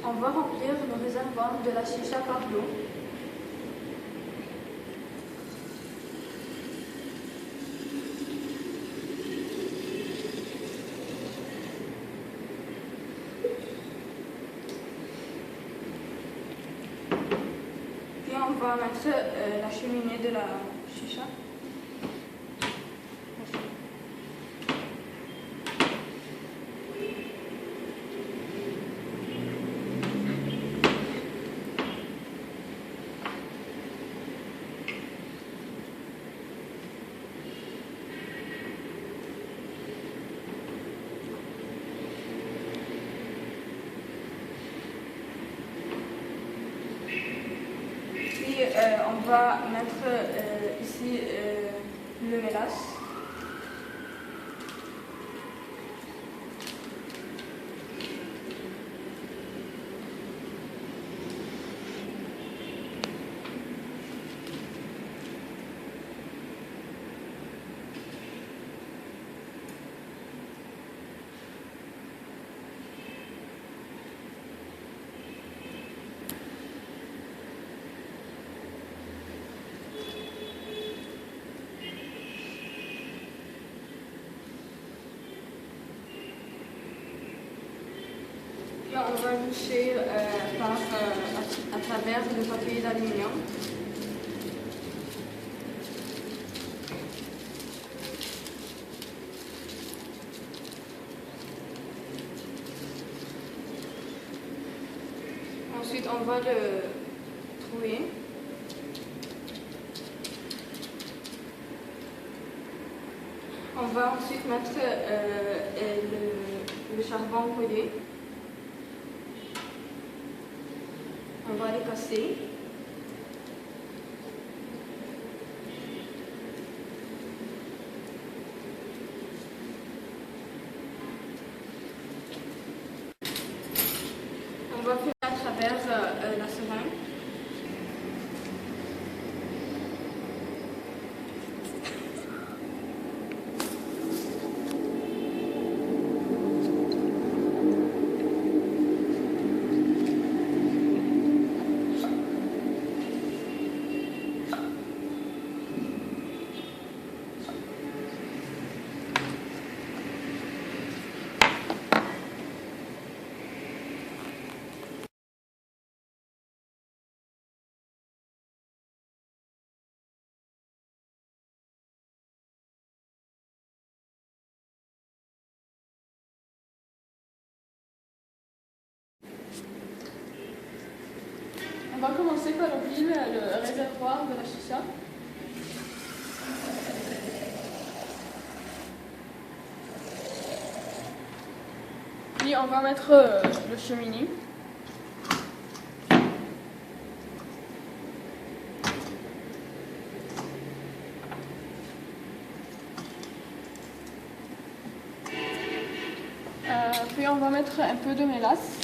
On va remplir le réservoir de la chicha par l'eau. Puis on va mettre la cheminée de la chicha. On va mettre ici le mélasse. On va boucher à travers le papier d'aluminium. Ensuite, on va le trouer. On va ensuite mettre le charbon collé. On va les casser. On va faire à travers la seringue. On va commencer par remplir le réservoir de la chicha. Puis on va mettre le cheminée. Puis on va mettre un peu de mélasse.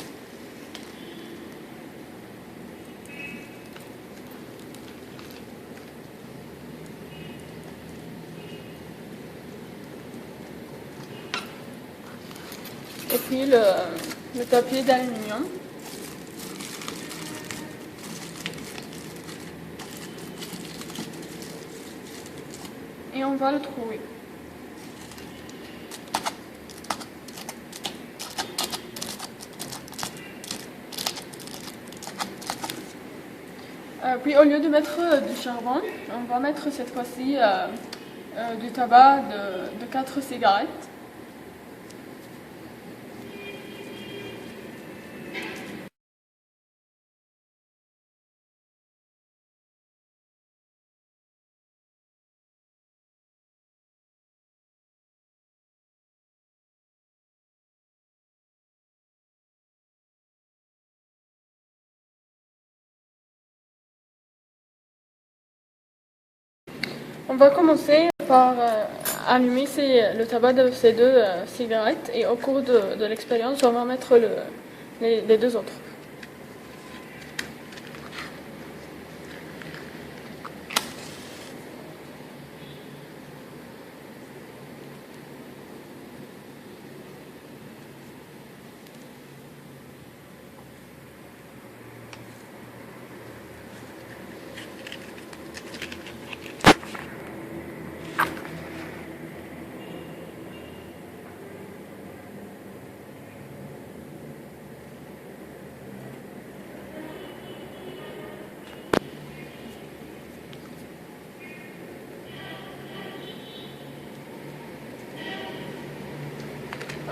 Et puis le papier d'aluminium. Et on va le trouver. Puis au lieu de mettre du charbon, on va mettre cette fois-ci du tabac de 4 cigarettes. On va commencer par allumer le tabac de ces 2 cigarettes et au cours de l'expérience, on va mettre les 2 autres.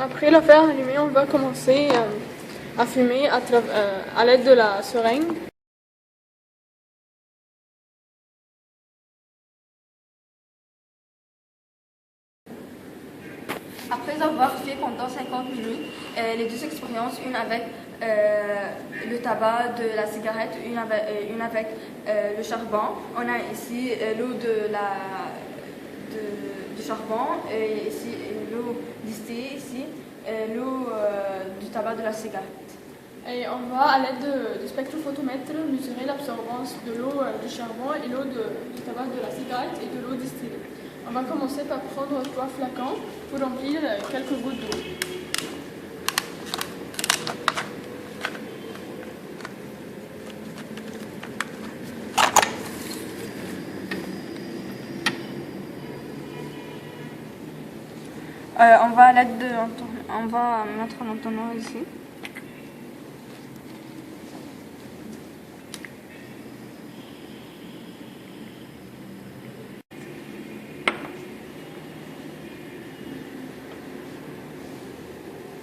Après le fer allumé, on va commencer à fumer à l'aide de la seringue. Après avoir fait pendant 50 minutes les deux expériences, une avec le tabac de la cigarette, une avec le charbon, on a ici l'eau du charbon et ici l'eau distillée, ici l'eau du tabac de la cigarette. Et on va, à l'aide du spectrophotomètre, mesurer l'absorbance de l'eau du charbon et l'eau du tabac de la cigarette et de l'eau distillée. On va commencer par prendre 3 flacons pour remplir quelques gouttes d'eau. On va mettre l'entonnoir ici.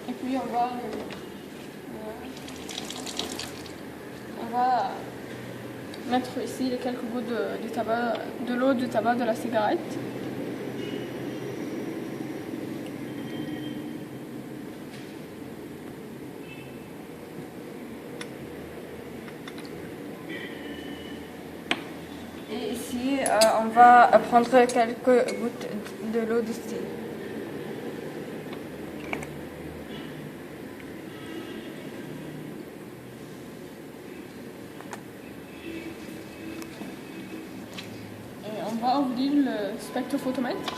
Et puis on va mettre ici les quelques gouttes de l'eau du tabac de la cigarette. Et ici, on va prendre quelques gouttes de l'eau distillée. Et on va ouvrir le spectrophotomètre.